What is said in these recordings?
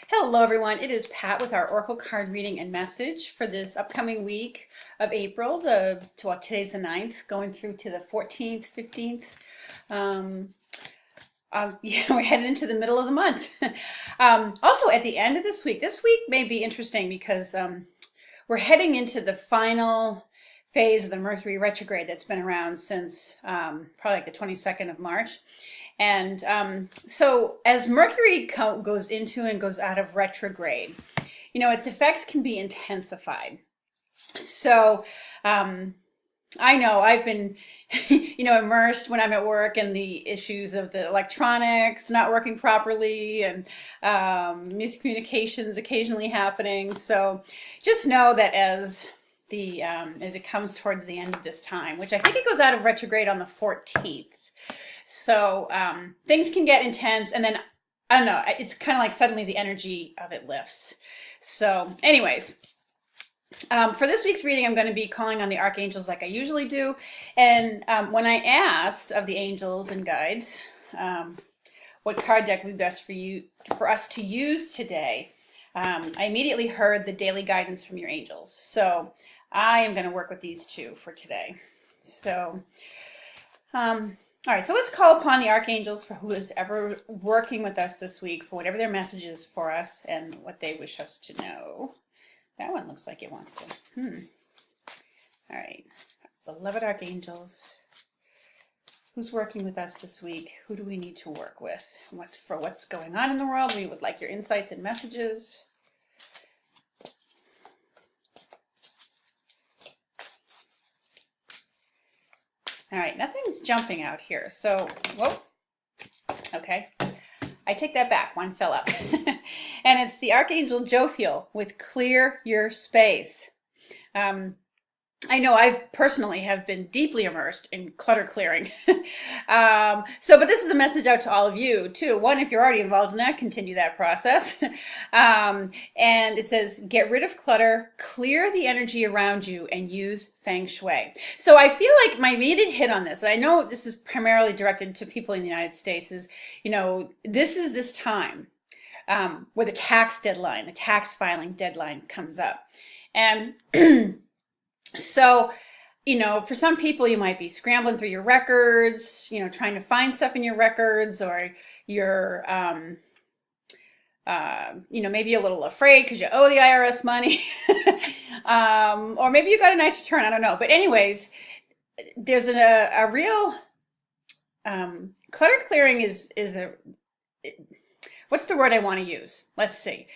Hello, everyone. It is Pat with our Oracle card reading and message for this upcoming week of April. Today's the 9th, going through to the 14th, 15th. Yeah, we're heading into the middle of the month. Also, at the end of this week may be interesting because we're heading into the final phase of the Mercury retrograde that's been around since probably like the 22nd of March. And so as Mercury goes into and goes out of retrograde, its effects can be intensified. So I know I've been, immersed when I'm at work in the issues of the electronics not working properly and miscommunications occasionally happening. So just know that as it comes towards the end of this time, which I think it goes out of retrograde on the 14th. So things can get intense, and then, I don't know, it's kind of like suddenly the energy of it lifts. So anyways, for this week's reading, I'm going to be calling on the archangels like I usually do. And when I asked of the angels and guides what card deck would be best for us to use today, I immediately heard the daily guidance from your angels. So I am going to work with these two for today. So all right, so let's call upon the archangels for who is ever working with us this week for whatever their message is for us and what they wish us to know. That one looks like it wants to. All right, beloved archangels, who's working with us this week? Who do we need to work with? What's going on in the world? We would like your insights and messages. All right, nothing's jumping out here. So, whoa, okay. I take that back, one fell up. And it's the Archangel Jophiel with Clear Your Space. I know I personally have been deeply immersed in clutter clearing. But this is a message out to all of you too. One, if you're already involved in that, continue that process. And it says, get rid of clutter, clear the energy around you, and use Feng Shui. So I feel like my immediate hit on this, and I know this is primarily directed to people in the United States, is, this is this time where the tax filing deadline comes up. And so, for some people, you might be scrambling through your records, trying to find stuff in your records, or you're, maybe a little afraid because you owe the IRS money, or maybe you got a nice return. I don't know. But anyways, there's a real clutter clearing is what's the word I want to use? Let's see.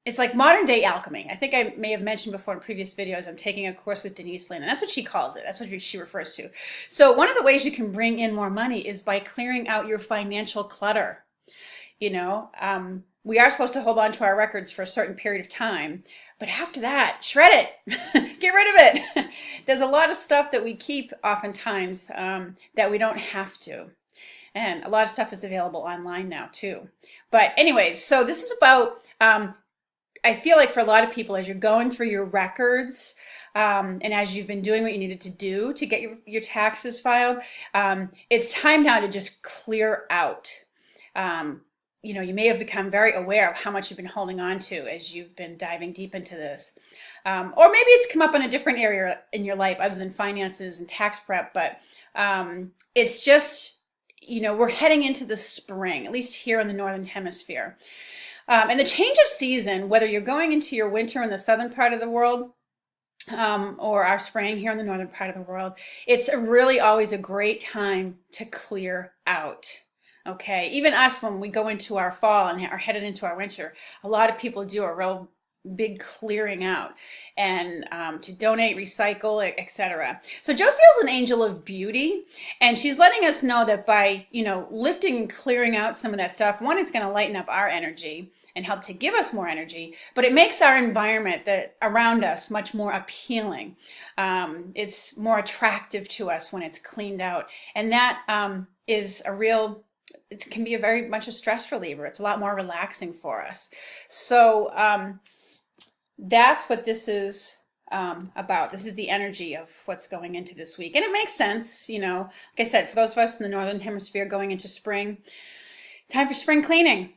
It's like modern day alchemy. I think I may have mentioned before in previous videos, I'm taking a course with Denise Lin, and that's what she calls it. That's what she refers to. So one of the ways you can bring in more money is by clearing out your financial clutter. We are supposed to hold on to our records for a certain period of time, but after that, shred it, get rid of it. There's a lot of stuff that we keep oftentimes that we don't have to. And a lot of stuff is available online now too. But anyways, so this is about, I feel like for a lot of people, as you're going through your records, and as you've been doing what you needed to do to get your taxes filed, it's time now to just clear out. You may have become very aware of how much you've been holding on to as you've been diving deep into this. Or maybe it's come up in a different area in your life other than finances and tax prep, but it's just, we're heading into the spring, at least here in the Northern Hemisphere. And the change of season, whether you're going into your winter in the southern part of the world or our spring here in the northern part of the world, it's really always a great time to clear out. Okay, even us, when we go into our fall and are headed into our winter, a lot of people do a real big clearing out and to donate, recycle, etc. So Jophiel's an angel of beauty, and she's letting us know that by lifting and clearing out some of that stuff, one, it's going to lighten up our energy and help to give us more energy, but it makes our environment around us much more appealing. It's more attractive to us when it's cleaned out, and that is it can be very much a stress reliever. It's a lot more relaxing for us. So that's what this is about. This is the energy of what's going into this week. And it makes sense, like I said, for those of us in the Northern Hemisphere going into spring, time for spring cleaning.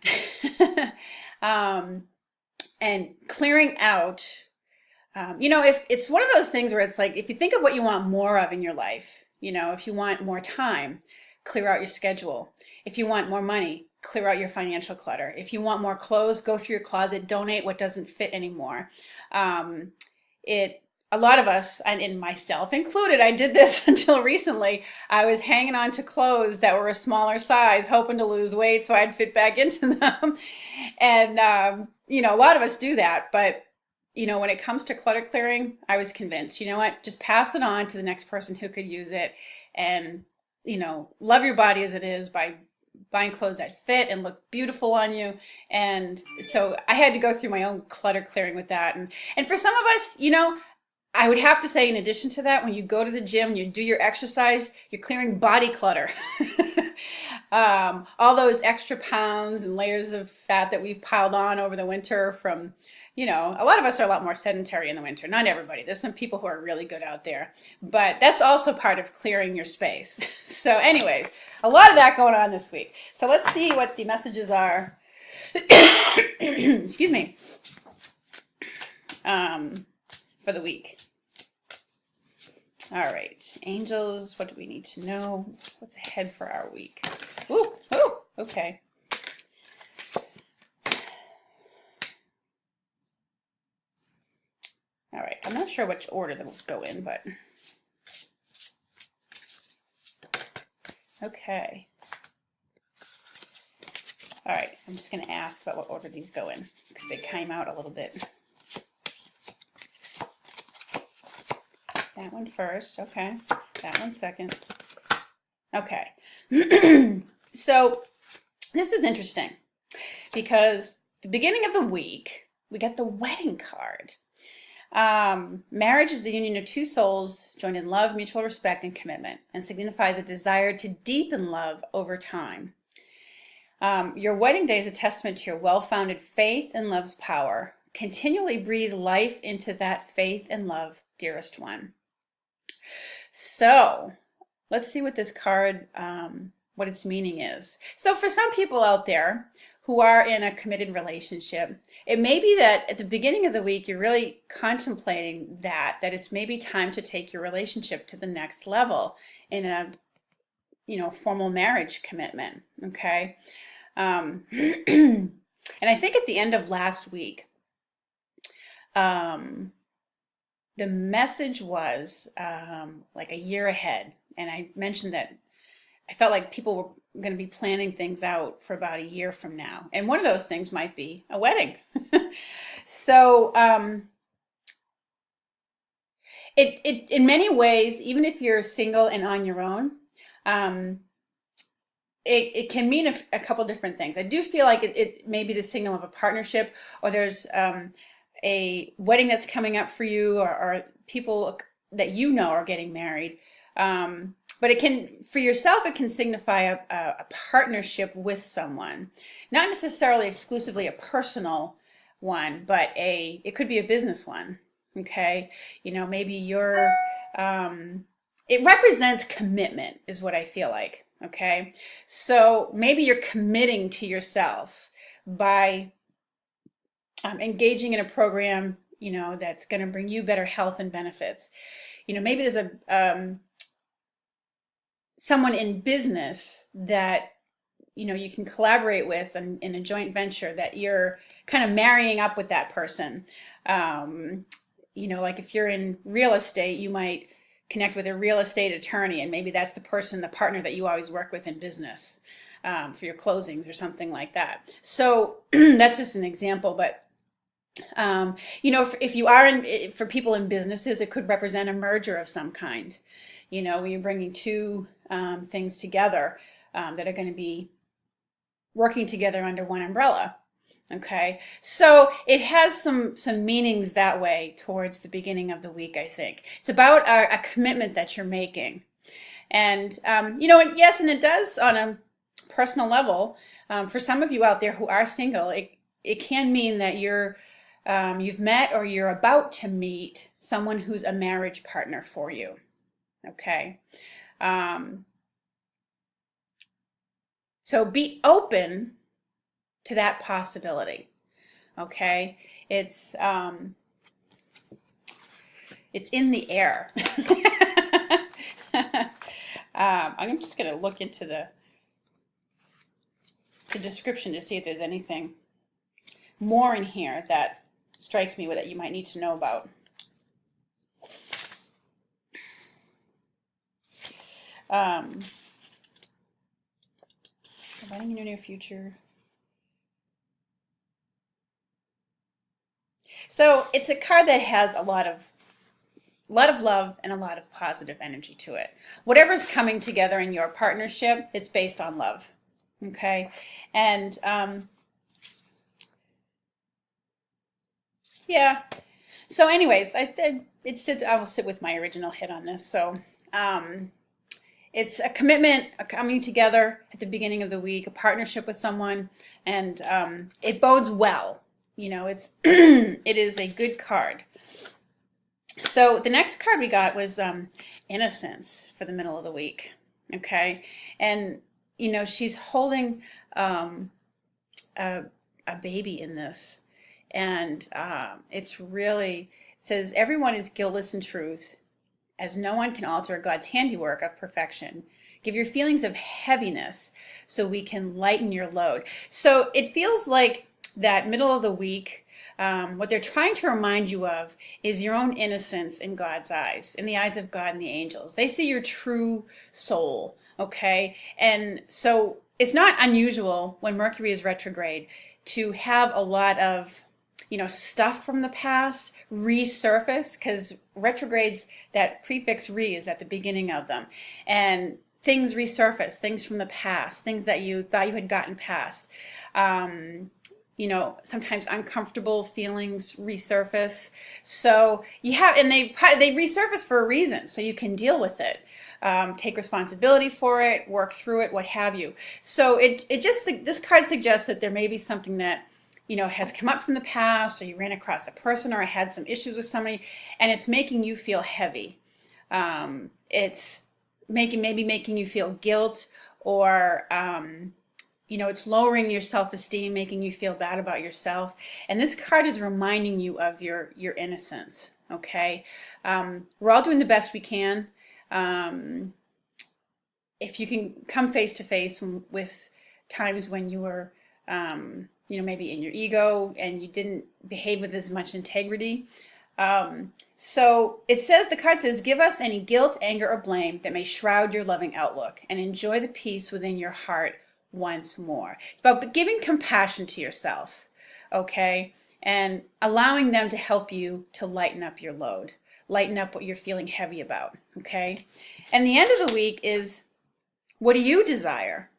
And clearing out, if it's one of those things where it's like, if you think of what you want more of in your life, if you want more time, clear out your schedule. If you want more money, clear out your financial clutter. If you want more clothes, go through your closet, donate what doesn't fit anymore. A lot of us, and myself included, I did this until recently. I was hanging on to clothes that were a smaller size, hoping to lose weight so I'd fit back into them. And, a lot of us do that. But, when it comes to clutter clearing, I was convinced, you know what, just pass it on to the next person who could use it. And, love your body as it is by buying clothes that fit and look beautiful on you. And so I had to go through my own clutter clearing with that. And for some of us, I would have to say, in addition to that, when you go to the gym, you do your exercise, you're clearing body clutter. All those extra pounds and layers of fat that we've piled on over the winter from, a lot of us are a lot more sedentary in the winter. Not everybody. There's some people who are really good out there. But that's also part of clearing your space. So anyways, a lot of that going on this week. So let's see what the messages are. Excuse me. For the week. All right, angels, what do we need to know? What's ahead for our week? Ooh, okay. All right, I'm not sure which order those go in, but okay. All right, I'm just going to ask about what order these go in because they came out a little bit. That one first, okay. That one second. Okay. So this is interesting because the beginning of the week, we get the wedding card. Marriage is the union of two souls joined in love, mutual respect, and commitment, and signifies a desire to deepen love over time. Your wedding day is a testament to your well-founded faith and love's power. Continually breathe life into that faith and love, dearest one. So let's see what this card, what its meaning is. So for some people out there who are in a committed relationship, it may be that at the beginning of the week, you're really contemplating that it's maybe time to take your relationship to the next level in a, formal marriage commitment. Okay. And I think at the end of last week, the message was like a year ahead. And I mentioned that I felt like people were going to be planning things out for about a year from now. And one of those things might be a wedding. So it in many ways, even if you're single and on your own, it can mean a couple different things. I do feel like it may be the signal of a partnership, or there's a wedding that's coming up for you, or people that are getting married. But it can, for yourself, it can signify a partnership with someone, not necessarily exclusively a personal one, but it could be a business one. Okay, maybe it represents commitment, is what I feel like. Okay, so maybe you're committing to yourself by engaging in a program, that's going to bring you better health and benefits. Maybe there's someone in business that, you can collaborate with in a joint venture that you're kind of marrying up with that person. Like if you're in real estate, you might connect with a real estate attorney, and maybe that's the partner that you always work with in business for your closings or something like that. So that's just an example, but if you are for people in businesses, it could represent a merger of some kind. When you're bringing two things together that are going to be working together under one umbrella. Okay, so it has some meanings that way towards the beginning of the week. I think it's about a commitment that you're making, and and yes, and it does on a personal level. For some of you out there who are single, it can mean that you've met or you're about to meet someone who's a marriage partner for you. Okay. So be open to that possibility. Okay, it's in the air. I'm just going to look into the description to see if there's anything more in here that strikes me with that you might need to know about. Providing in your near future. So it's a card that has a lot of love and a lot of positive energy to it. Whatever's coming together in your partnership, it's based on love. Okay, and yeah. So, anyways, it sits. I will sit with my original hit on this. So, it's a commitment, a coming together at the beginning of the week, a partnership with someone, and it bodes well. You know, it's it is a good card. So the next card we got was Innocence for the middle of the week. Okay, and you know she's holding a baby in this, and it's really, it says everyone is guiltless in truth, as no one can alter God's handiwork of perfection. Give your feelings of heaviness so we can lighten your load. So it feels like that middle of the week, what they're trying to remind you of is your own innocence in God's eyes, in the eyes of God and the angels. They see your true soul, okay? And so it's not unusual when Mercury is retrograde to have a lot of, you know, stuff from the past resurface, because retrogrades, that prefix re is at the beginning of them. And things resurface, things from the past, things that you thought you had gotten past. You know, sometimes uncomfortable feelings resurface. So you have, and they resurface for a reason, so you can deal with it. Take responsibility for it, work through it, what have you. So this card suggests that there may be something that, you know, has come up from the past, or you ran across a person, or had some issues with somebody, and it's making you feel heavy. It's maybe making you feel guilt, or you know, it's lowering your self-esteem, making you feel bad about yourself. And this card is reminding you of your innocence. Okay, we're all doing the best we can. If you can come face to face with times when you were, you know, maybe in your ego and you didn't behave with as much integrity. So it says, the card says, give us any guilt, anger, or blame that may shroud your loving outlook, and enjoy the peace within your heart once more. It's about giving compassion to yourself, okay? And allowing them to help you to lighten up your load, lighten up what you're feeling heavy about, okay? And the end of the week is, what do you desire?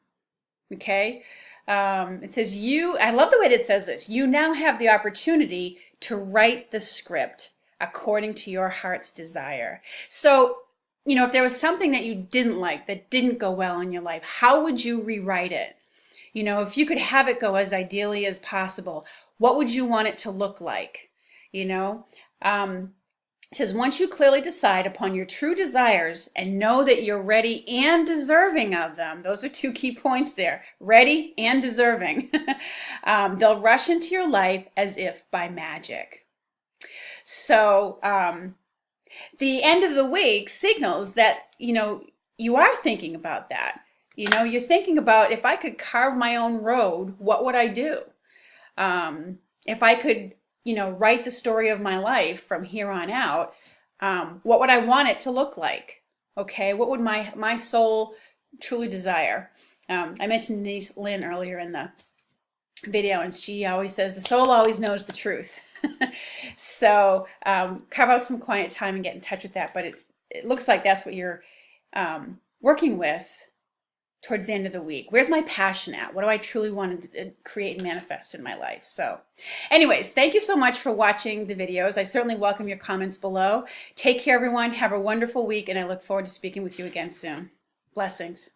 Okay? It says I love the way that it says this, you now have the opportunity to write the script according to your heart's desire. So, you know, if there was something that you didn't like, that didn't go well in your life, how would you rewrite it? You know, if you could have it go as ideally as possible, what would you want it to look like? You know, it says, once you clearly decide upon your true desires and know that you're ready and deserving of them, those are two key points there, ready and deserving, they'll rush into your life as if by magic. So, the end of the week signals that, you know, you are thinking about that. You know, you're thinking about, if I could carve my own road, what would I do? If I could, you know, write the story of my life from here on out, what would I want it to look like? Okay, what would my soul truly desire? I mentioned Denise Linn earlier in the video, and she always says the soul always knows the truth. So carve out some quiet time and get in touch with that. But it looks like that's what you're working with towards the end of the week. Where's my passion at? What do I truly want to create and manifest in my life? So anyways, thank you so much for watching the videos. I certainly welcome your comments below. Take care, everyone. Have a wonderful week, and I look forward to speaking with you again soon. Blessings.